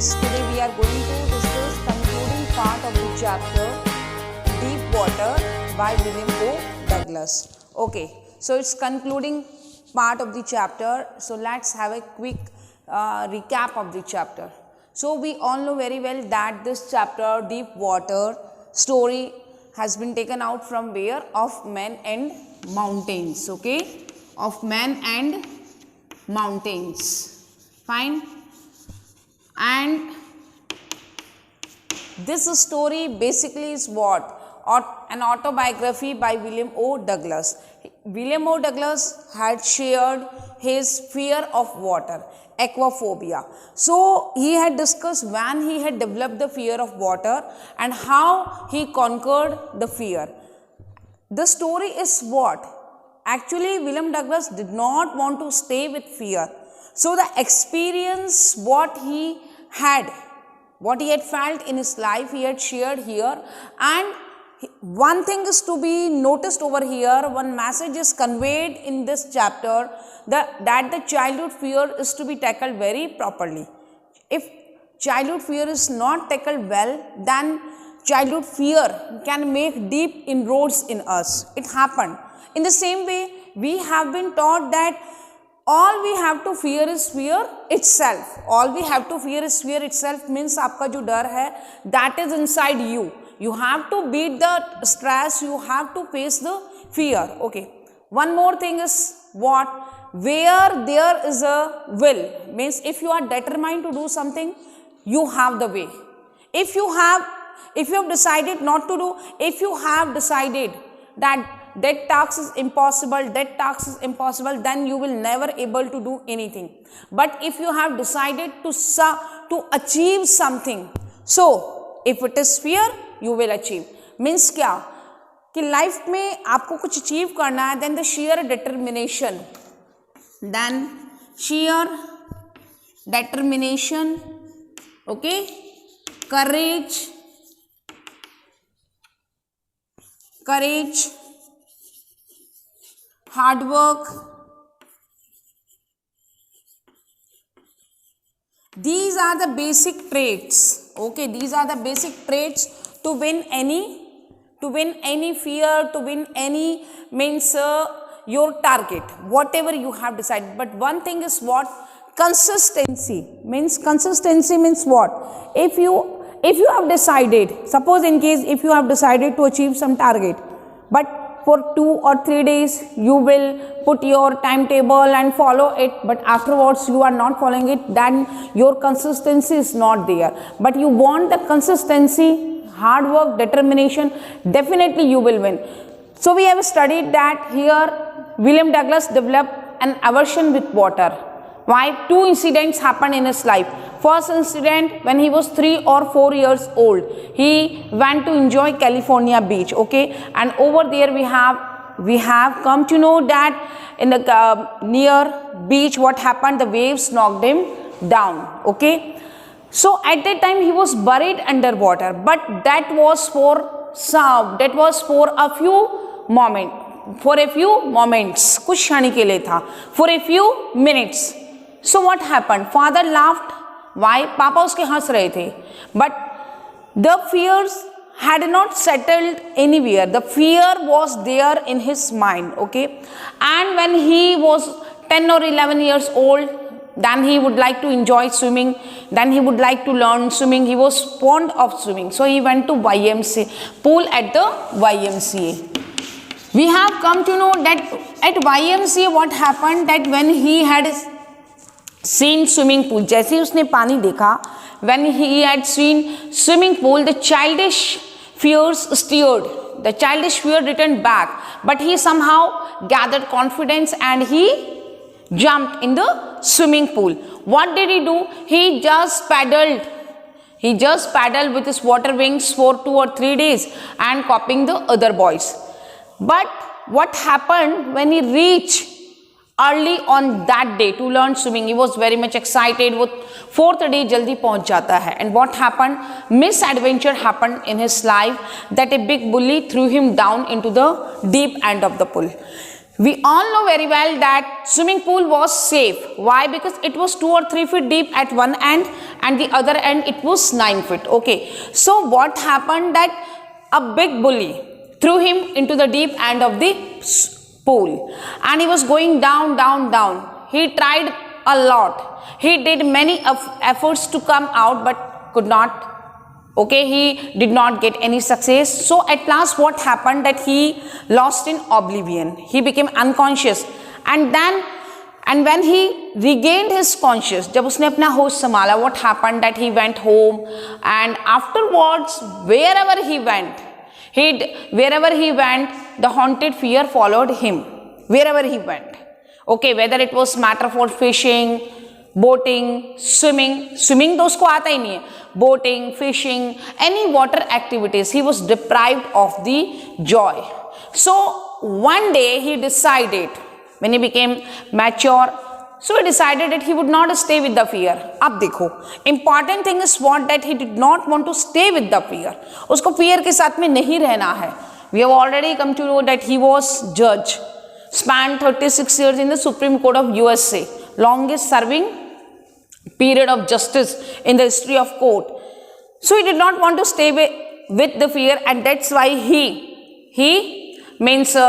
students, today we are going to discuss concluding part of the chapter Deep Water by William O. Douglas. Okay, so it's concluding part of the chapter. So let's have a quick recap of the chapter. So we all know very well that this chapter Deep Water story has been taken out from where? Of men and mountains. Okay, of men and mountains. Fine. And this story basically is what? An autobiography by William O. Douglas. William O. Douglas had shared his fear of water, aquaphobia. So he had discussed when he had developed the fear of water and how he conquered the fear. The story is what? Actually, William Douglas did not want to stay with fear. So the experience, what he had felt in his life, he had shared here. And one thing is to be noticed over here, one message is conveyed in this chapter, that the childhood fear is to be tackled very properly. If childhood fear is not tackled well, then childhood fear can make deep inroads in us. It happened. In the same way, we have been taught that all we have to fear is fear itself. All we have to fear is fear itself means आपका जो डर है, that is inside you. You have to beat the stress, you have to face the fear. Okay. One more thing is what? Where there is a will, means if you are determined to do something, you have the way. If you have decided not to do, if you have decided that task is impossible, then you will never able to do anything. But if you have decided to achieve something, so if it is fear, you will achieve. Means क्या? कि life में आपको कुछ achieve करना है, then the sheer determination, okay, courage, hard work, these are the basic traits. Okay, these are the basic traits to win any fear, to win any means your target, whatever you have decided. But one thing is what? Consistency means what? If you have decided, suppose in case if you have decided to achieve some target, but for 2 or 3 days you will put your timetable and follow it, but afterwards you are not following it, then your consistency is not there. But you want the consistency, hard work, determination, definitely you will win. So we have studied that here William Douglas developed an aversion with water. Why? 2 incidents happened in his life. First incident, when he was 3 or 4 years old, he went to enjoy California beach. Okay, and over there we have come to know that in the near beach, what happened? The waves knocked him down. Okay, so at that time he was buried underwater, but that was for a few moments, कुछ क्षण के लिए था, for a few minutes. So what happened? Father laughed. Why? पापा उसके हंस रहे थे. But the fears had not settled anywhere. The fear was there in his mind. Okay, and when he was 10 or 11 years old, then he would like to enjoy swimming. Then he would like to learn swimming. He was fond of swimming. So he went to YMCA pool at the YMCA. We have come to know that at YMCA what happened, that when he had seen swimming pool, जैसे उसने पानी देखा, when he had seen swimming pool, the childish fears stirred. The childish fear returned back, but he somehow gathered confidence and he jumped in the swimming pool. What did he do? He just paddled with his water wings for 2 or 3 days and copying the other boys. But what happened when he reached early on that day to learn swimming? He was very much excited. वो 4th day जल्दी पहुंच जाता है. And what happened? Misadventure happened in his life, that a big bully threw him down into the deep end of the pool. We all know very well that swimming pool was safe. Why? Because it was 2 or 3 feet deep at one end and the other end it was 9 feet. Okay. So what happened that a big bully threw him into the deep end of the pool and he was going down, down, down. He tried a lot. He did many efforts to come out but could not. Okay, he did not get any success. So at last what happened that he lost in oblivion. He became unconscious and when he regained his conscious, जब उसने अपना होश संभाला, what happened that he went home and afterwards wherever he went, the haunted fear followed him wherever he went. Okay, whether it was matter for fishing, boating, swimming तो उसको आता ही नहीं है, boating, fishing, any water activities, he was deprived of the joy. So one day he decided, when he became mature, so he decided that he would not stay with the fear. अब देखो, important thing is what that he did not want to stay with the fear. उसको fear के साथ में नहीं रहना है. We have already come to know that he was judge, spent 36 years in the Supreme Court of USA, longest serving period of justice in the history of court. So he did not want to stay with the fear and that's why he went to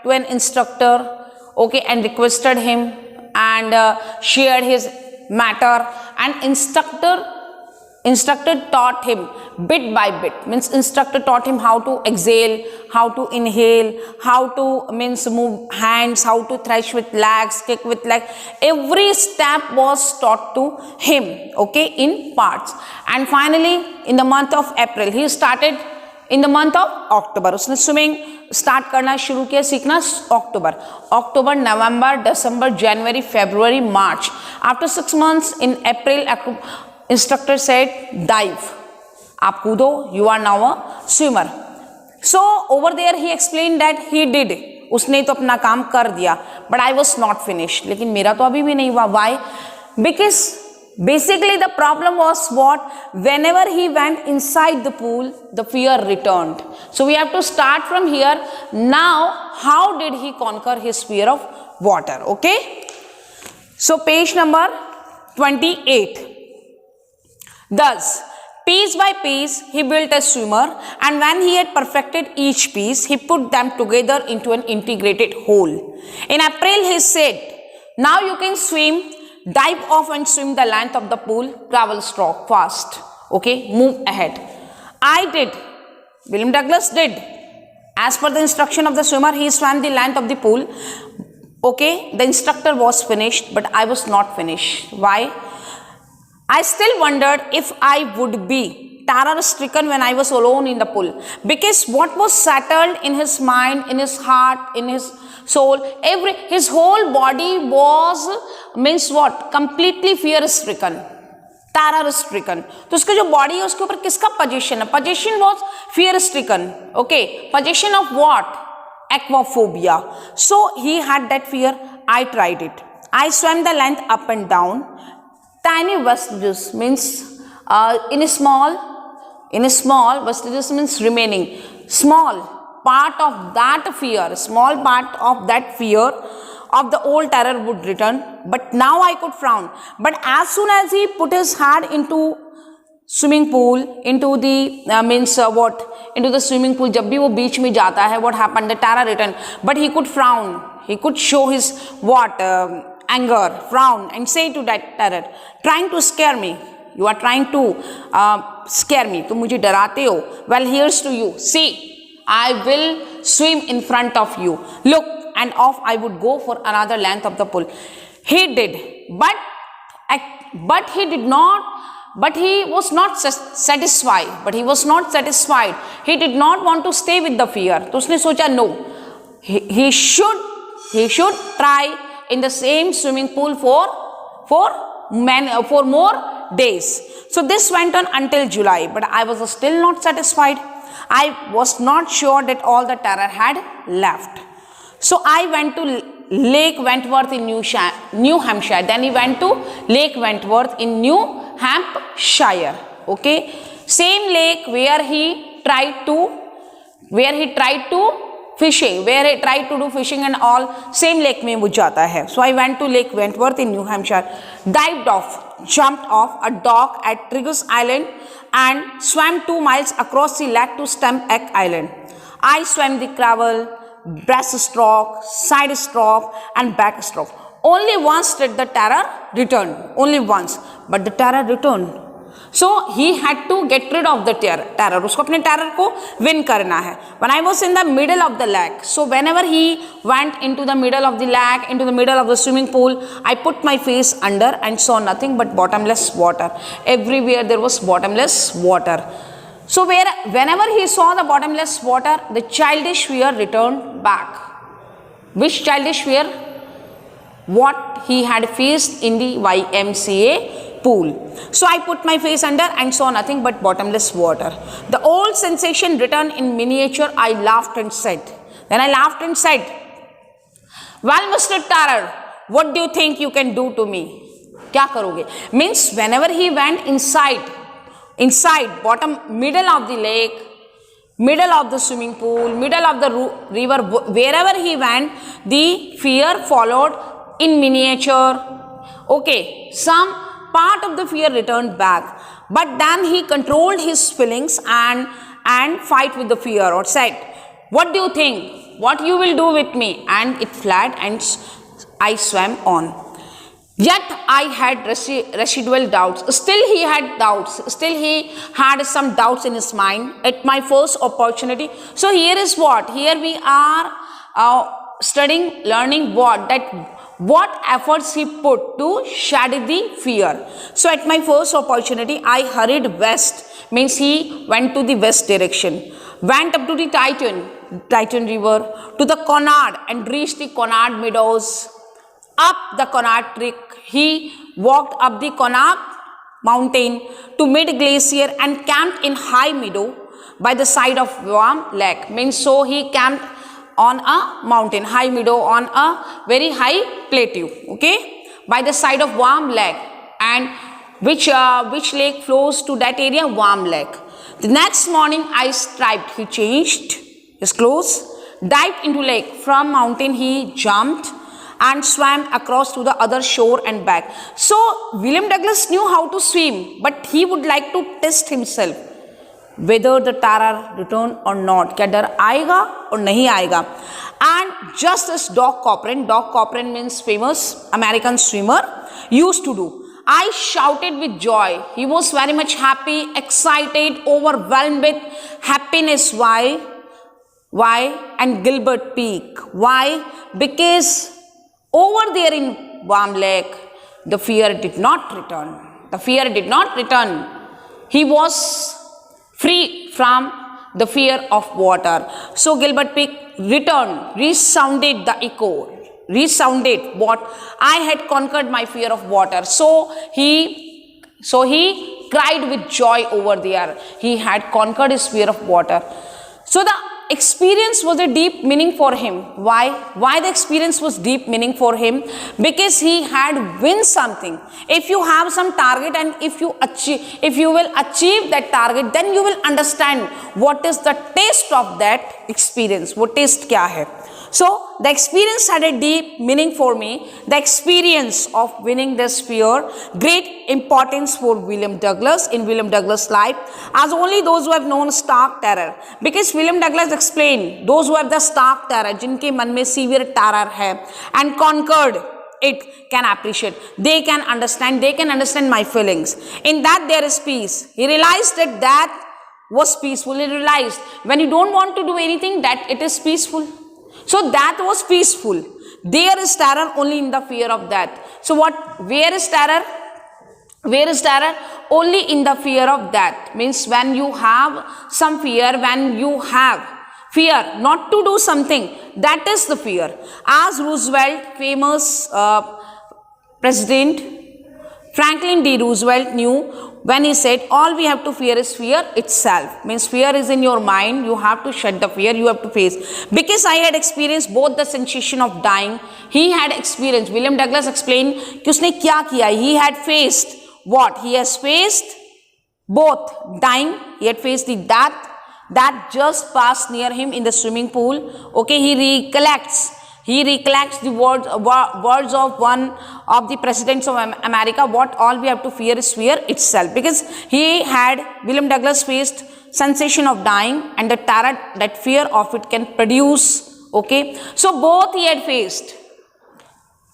an instructor, okay, and requested him and shared his matter and instructor taught him bit by bit, means instructor taught him how to exhale, how to inhale, how to move hands, how to thresh with legs, kick with legs. Every step was taught to him, okay, in parts. And finally in the month of April, he started in the month of October. उसने swimming start करना शुरू किया, सीखना October, November, December, January, February, March. After 6 months in April, instructor said dive, आप कूदो, you are now a swimmer. So over there he explained that he did, उसने तो अपना काम कर दिया, but I was not finished. लेकिन मेरा तो अभी भी नहीं हुआ. Why? Because basically the problem was what? Whenever he went inside the pool, the fear returned. So we have to start from here. Now how did he conquer his fear of water? Okay. So page number 28. Thus, piece by piece, he built a swimmer, and when he had perfected each piece, he put them together into an integrated whole. In April, he said, now you can swim, dive off and swim the length of the pool, travel stroke fast, okay, move ahead. I did, William Douglas did. As per the instruction of the swimmer, he swam the length of the pool, okay, the instructor was finished, but I was not finished. Why? I still wondered if I would be terror-stricken when I was alone in the pool, because what was settled in his mind, in his heart, in his soul, his whole body was completely fear-stricken, terror-stricken. तो उसका जो body है उसके ऊपर किसका possession है? Possession was fear-stricken. Okay, possession of what? Aquaphobia. So he had that fear. I tried it. I swam the length up and down. Tiny vestiges means in a small vestiges means remaining, small part of that fear, of the old terror would return, but now I could frown. But as soon as he put his hand into swimming pool, into the into the swimming pool, जब भी वो बीच में जाता है, what happened? The terror returned, but he could frown. He could show his anger, frown, and say to that terror, trying to scare me. You are trying to scare me. तुम मुझे डराते हो. Well, here's to you. See, I will swim in front of you. Look, and off I would go for another length of the pool. He did, but he did not. But he was not satisfied. He did not want to stay with the fear. तो उसने सोचा no. He should try in the same swimming pool for more days. So this went on until July, but I was still not satisfied. I was not sure that all the terror had left. So I went to Lake Wentworth in New Hampshire. Then he went to Lake Wentworth in New Hampshire. Okay, same lake where he tried to fishing, where I tried to do fishing and all, same lake में वो जाता है. So I went to Lake Wentworth in New Hampshire, dived off, jumped off a dock at Triggus Island and swam 2 miles across the lake to Stamp Island. I swam the Cravel, breaststroke, side stroke and backstroke. Only once did the terror return, only once, but the terror returned. So he had to get rid of the terror. उसको अपने terror को win करना है. When I was in the middle of the lake, so whenever he went into the middle of the lake, into the middle of the swimming pool, I put my face under and saw nothing but bottomless water. Everywhere there was bottomless water. So whenever he saw the bottomless water, the childish fear returned back. Which childish fear? What he had faced in the YMCA pool. So I put my face under and saw nothing but bottomless water. The old sensation returned in miniature. I laughed and said, then I laughed and said, well, Mr. Terror, what do you think you can do to me? क्या करोगे? Means whenever he went inside bottom, middle of the lake, middle of the swimming pool, middle of the river, wherever he went, the fear followed in miniature. Okay, some part of the fear returned back, but then he controlled his feelings and fight with the fear, or said, what do you think? What you will do with me? And it fled and I swam on. Yet I had residual doubts. Still he had doubts. Still he had some doubts in his mind at my first opportunity. So here is what? Here we are studying, learning what efforts he put to shed the fear. So at my first opportunity, I hurried west, means he went to the west direction, went up to the Titan River, to the Conard and reached the Conard Meadows. Up the Conard Creek, he walked up the Conard Mountain to Mid Glacier and camped in High Meadow by the side of Warm Lake. Means so he camped on a mountain, High Meadow, on a very high plateau, okay, by the side of Warm Lake. And which lake flows to that area? Warm Lake. The next morning I striped, he changed his clothes, dived into lake. From mountain he jumped and swam across to the other shore and back. So William Douglas knew how to swim, but he would like to test himself whether the terror return or not, क्या डर आएगा और नहीं आएगा. And just as Doc Cochran means famous American swimmer, used to do, I shouted with joy. He was very much happy, excited, overwhelmed with happiness. Why? And Gilbert Peak. Why? Because over there in Warm Lake, the fear did not return. He was free from the fear of water. So Gilbert Peak resounded the echo, resounded what? I had conquered my fear of water. So he cried with joy over there. He had conquered his fear of water. So the experience was a deep meaning for him. Why the experience was deep meaning for him? Because he had win something. If you have some target and if you will achieve that target, then you will understand what is the taste of that experience. What taste kya hai? So the experience had a deep meaning for me. The experience of winning this fear, great importance for William Douglas in William Douglas' life, as only those who have known stark terror. Because William Douglas explained, those who have the stark terror, जिनके मन में severe terror है, and conquered it, can appreciate. They can understand my feelings. In that there is peace. He realized that was peaceful. He realized when you don't want to do anything, that it is peaceful. So that was peaceful. There is terror only in the fear of death. So where is terror? Where is terror? Only in the fear of death. Means when you have some fear, when you have fear not to do something, that is the fear. As Roosevelt, famous President Franklin D. Roosevelt knew when he said, all we have to fear is fear itself. Means fear is in your mind, you have to shed the fear, you have to face. Because I had experienced both the sensation of dying, he had experienced, William Douglas explained, कि उसने क्या किया? He had faced what? He has faced both dying, he had faced the death, that just passed near him in the swimming pool. Okay, he recollects the words of one of the presidents of America. What all we have to fear is fear itself, because William Douglas faced sensation of dying and the terror that fear of it can produce. Okay, so both he had faced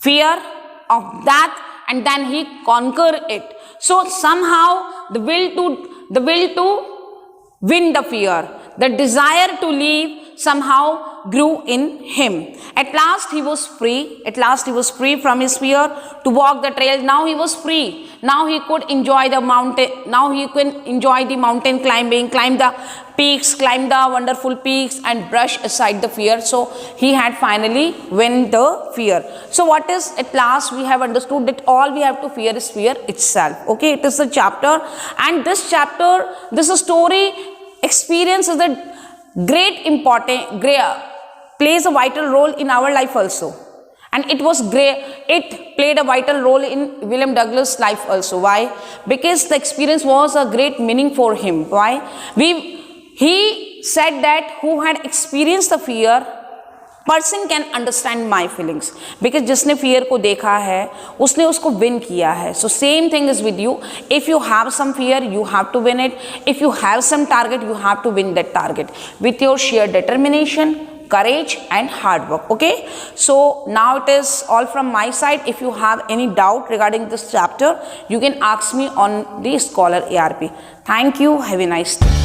fear of death, and then he conquered it. So somehow the will to win the fear, the desire to live somehow grew in him. At last he was free. At last he was free from his fear to walk the trail. Now he was free. Now he could enjoy the mountain. Now he can enjoy the mountain climbing, climb the peaks, climb the wonderful peaks and brush aside the fear. So he had finally won the fear. So what is, at last we have understood that all we have to fear is fear itself. Okay, it is the chapter, and this story experience is the plays a vital role in our life also, and it played a vital role in William Douglas' life also. Why? Because the experience was a great meaning for him. Why? He said that who had experienced the fear person can understand my feelings, because जिसने fear को देखा है उसने उसको win किया है. So same thing is with you. If you have some fear, you have to win it. If you have some target, you have to win that target with your sheer determination, courage and hard work. Okay, so now it is all from my side. If you have any doubt regarding this chapter, you can ask me on the Scholar ARP. Thank you. Have a nice day.